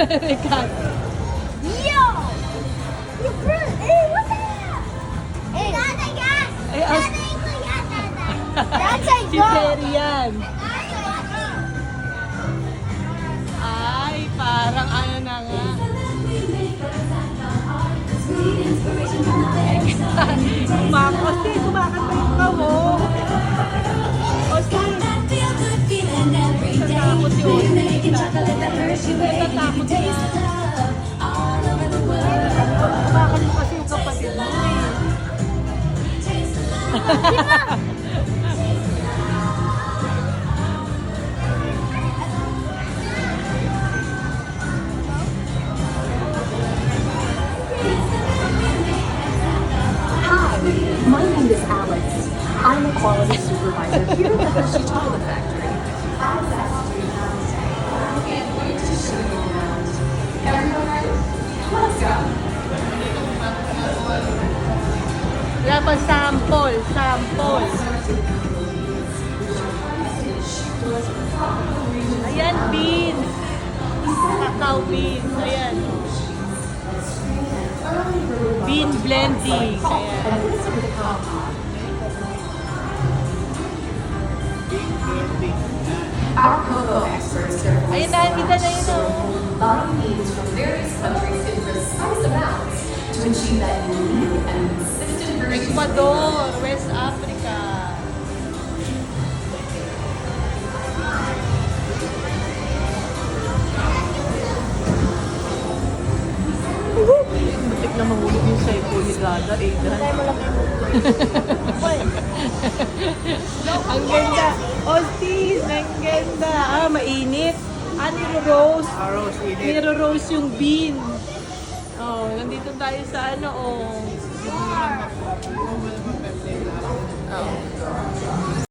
Yo! You fruit! Hey, what's that? Hey, that's a cat! Ay, That's a si goat! Terry yan. Ay, parang ano na nga. Osti, kumakanta yung ka mo. Osti. Natatakot si Osti. Natatakot siya. Kumakanta mo kasi yung kapatid mo eh. Hi, my name is Alex. I'm a quality supervisor here at the Hershey Chocolate Factory. Let's go. Wala pa sample. Ayan, beans. Cacao beans. Ayan. Bean blending. Ayan. Our cocoa experts certify Ayun na, kita na yun. Oh. buying beans from various countries in precise amounts to achieve that unique and consistent version. Ecuador, West Africa. Butik na mahulog yung cellphone ni Gaga, Aidan. Ang ganda. Ostis, ang ganda. Mainit. Niro-roast. Rose, init. Niro-roast yung bean. Oh, nandito tayo sa ano, oh.